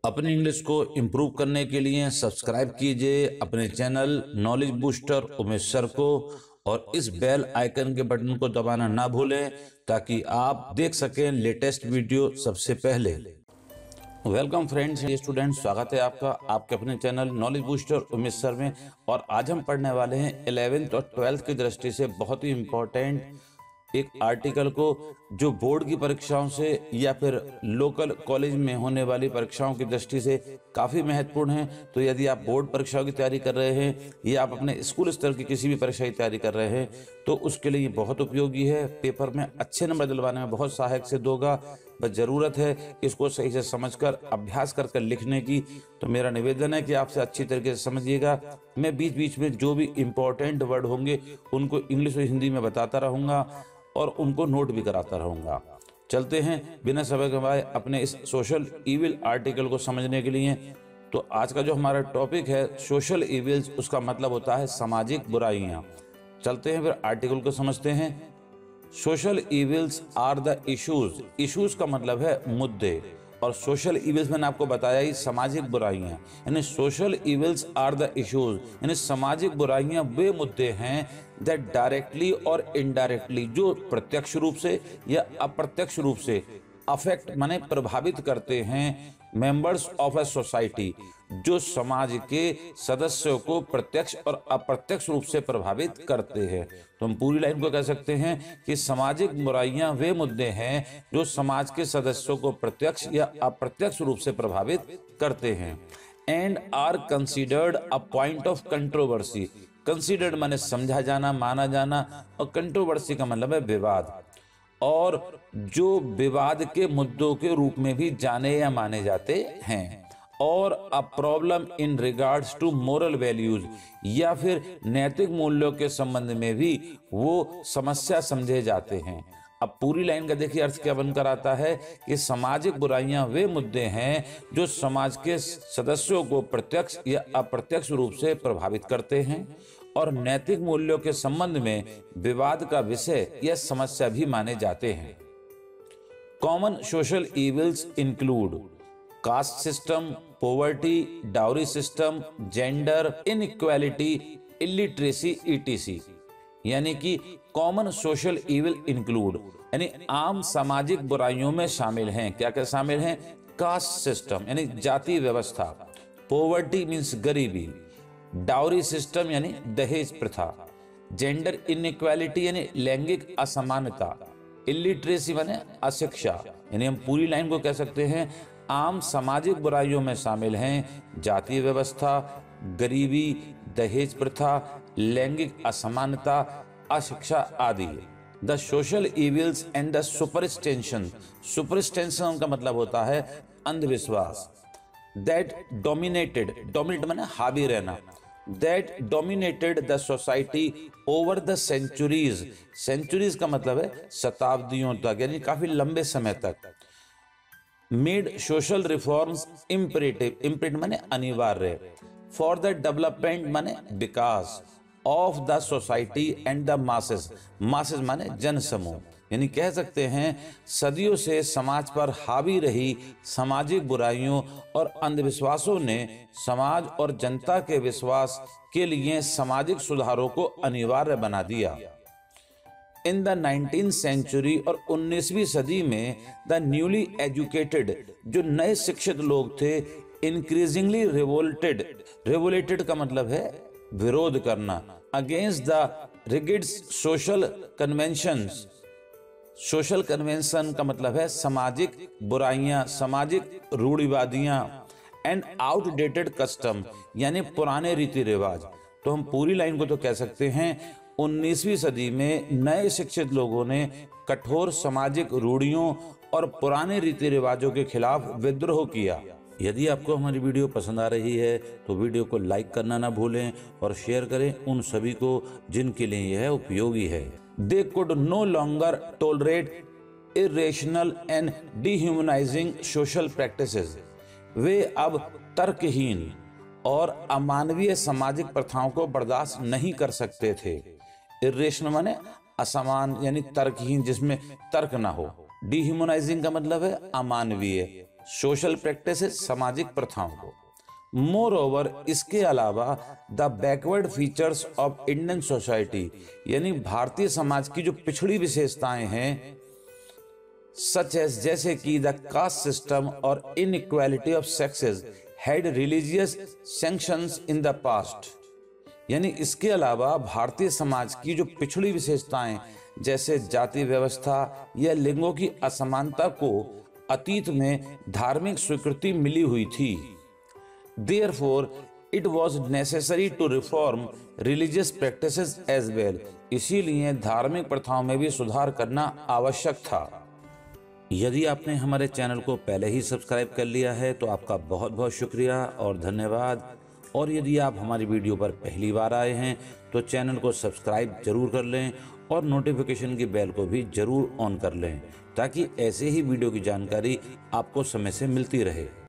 अपनी इंग्लिश को इम्प्रूव करने के लिए सब्सक्राइब कीजिए अपने channel knowledge booster Umesh sir को और इस बेल आइकन के बटन को दबाना ना भूलें ताकि आप देख सकें लेटेस्ट वीडियो सबसे पहले। वेलकम फ्रेंड्स, स्टूडेंट्स, स्वागत है आपका आपके अपने channel knowledge booster Umesh sir में। और आज हम पढ़ने वाले हैं 11th और 12th की दृष्टि से बहुत ही इम्पोर्टेंट एक आर्टिकल को, जो बोर्ड की परीक्षाओं से या फिर लोकल कॉलेज में होने वाली परीक्षाओं की दृष्टि से काफ़ी महत्वपूर्ण है। तो यदि आप बोर्ड परीक्षाओं की तैयारी कर रहे हैं या आप अपने स्कूल स्तर की किसी भी परीक्षा की तैयारी कर रहे हैं तो उसके लिए बहुत उपयोगी है। पेपर में अच्छे नंबर दिलवाने में बहुत सहायक सिद्ध होगा। बस ज़रूरत है इसको सही से समझकर अभ्यास कर लिखने की। तो मेरा निवेदन है कि आपसे अच्छी तरीके से समझिएगा। मैं बीच बीच में जो भी इम्पोर्टेंट वर्ड होंगे उनको इंग्लिश और हिंदी में बताता रहूँगा और उनको नोट भी कराता रहूँगा। चलते हैं बिना समय गंवाए अपने इस सोशल ईविल आर्टिकल को समझने के लिए। तो आज का जो हमारा टॉपिक है सोशल ईविल्स, उसका मतलब होता है सामाजिक बुराइयाँ। चलते हैं फिर आर्टिकल को समझते हैं। Social evils are the issues. Issues का मतलब है मुद्दे, और सोशल इविल्स मैंने आपको बताया ही सामाजिक बुराइयां, यानी social evils are the issues, यानी सामाजिक बुराइयां वे मुद्दे हैं दैट डायरेक्टली और इनडायरेक्टली, जो प्रत्यक्ष रूप से या अप्रत्यक्ष रूप से अफेक्ट माने प्रभावित करते हैं मेंबर्स ऑफ ए सोसाइटी, जो समाज के सदस्यों को प्रत्यक्ष और अप्रत्यक्ष रूप से प्रभावित करते हैं। तो हम पूरी लाइन को कह सकते हैं कि सामाजिक बुराइयां वे मुद्दे हैं जो समाज के सदस्यों को प्रत्यक्ष या अप्रत्यक्ष रूप से प्रभावित करते हैं। And are considered a point of controversy. Considered माने समझा जाना, माना जाना, और कंट्रोवर्सी का मतलब है विवाद, और जो विवाद के मुद्दों के रूप में भी जाने या माने जाते हैं। और a problem in regards to moral values, या फिर नैतिक मूल्यों के संबंध में भी वो समस्या समझे जाते हैं। अब पूरी लाइन का देखिए अर्थ क्या बनकर आता है कि सामाजिक बुराइयां वे मुद्दे हैं जो समाज के सदस्यों को प्रत्यक्ष या अप्रत्यक्ष रूप से प्रभावित करते हैं और नैतिक मूल्यों के संबंध में विवाद का विषय या समस्या भी माने जाते हैं। Common social evils include caste system, poverty, dowry system, gender inequality, illiteracy, etc. यानी कि कॉमन सोशल इविल इंक्लूड यानी आम सामाजिक बुराइयों में शामिल हैं। क्या क्या शामिल हैं? कास्ट सिस्टम यानी जाति व्यवस्था, पॉवर्टी मीन्स गरीबी, डाउरी सिस्टम यानी दहेज प्रथा, जेंडर इनइक्वालिटी यानी लैंगिक असमानता, इलिटरेसी माने अशिक्षा। यानी हम पूरी लाइन को कह सकते हैं आम सामाजिक बुराइयों में शामिल हैं जातीय व्यवस्था, गरीबी, दहेज प्रथा, लैंगिक असमानता, अशिक्षा आदि। The social evils and the superstition. Superstition का मतलब होता है अंधविश्वास। दैट डोमिनेटेड, डोमिनेट माने हावी रहना, that dominated the society over the centuries. Centuries का मतलब है शताब्दियों तक, यानी काफी लंबे समय तक। Made social reforms imperative, imperative माने अनिवार्य, फॉर द डेवलपमेंट माने विकास, of the society and the masses, masses माने जन समूह। यानी कह सकते हैं सदियों से समाज पर हावी रही सामाजिक बुराइयों और अंधविश्वासों ने समाज और जनता के विश्वास के लिए सामाजिक सुधारों को अनिवार्य बना दिया। इन द 19th सेंचुरी और 19वीं सदी में द न्यूली एजुकेटेड, जो नए शिक्षित लोग थे, इंक्रीजिंगली रिवोल्टेड, रिवोलेटेड का मतलब है विरोध करना, against the rigid social conventions. Social convention का मतलब है सामाजिक बुराइयां, सामाजिक रूढ़िवादियां, एंड आउटडेटेड कस्टम यानी पुराने रीति रिवाज। तो हम पूरी लाइन को तो कह सकते हैं 19वीं सदी में नए शिक्षित लोगों ने कठोर सामाजिक रूढ़ियों और पुराने रीति रिवाजों के खिलाफ विद्रोह किया। यदि आपको हमारी वीडियो पसंद आ रही है तो वीडियो को लाइक करना ना भूलें और शेयर करें उन सभी को जिनके लिए यह उपयोगी है। They could no longer tolerate irrational and dehumanising social practices. वे अब तर्कहीन और अमानवीय सामाजिक प्रथाओं को बर्दाश्त नहीं कर सकते थे। इरेशनल माने असमान यानी तर्कहीन, जिसमें तर्क ना हो। डिह्यूमनाइजिंग का मतलब है अमानवीय, सोशल प्रैक्टिसेस सामाजिक प्रथाओं को। मोर ओवर इसके अलावा the backward features of Indian society यानी भारतीय समाज की जो पिछड़ी विशेषताएं हैं सच एज जैसे कि द कास्ट सिस्टम और inequality of sexes had religious sanctions in the past यानी इसके अलावा भारतीय समाज की जो पिछड़ी विशेषताएं जैसे जाति व्यवस्था या लिंगों की असमानता को अतीत में धार्मिक स्वीकृति मिली हुई थी। Therefore, it was necessary to reform religious practices as well. इसीलिए धार्मिक प्रथाओं में भी सुधार करना आवश्यक था। यदि आपने हमारे चैनल को पहले ही सब्सक्राइब कर लिया है तो आपका बहुत बहुत शुक्रिया और धन्यवाद। और यदि आप हमारी वीडियो पर पहली बार आए हैं तो चैनल को सब्सक्राइब जरूर कर लें और नोटिफिकेशन की बेल को भी जरूर ऑन कर लें ताकि ऐसे ही वीडियो की जानकारी आपको समय से मिलती रहे।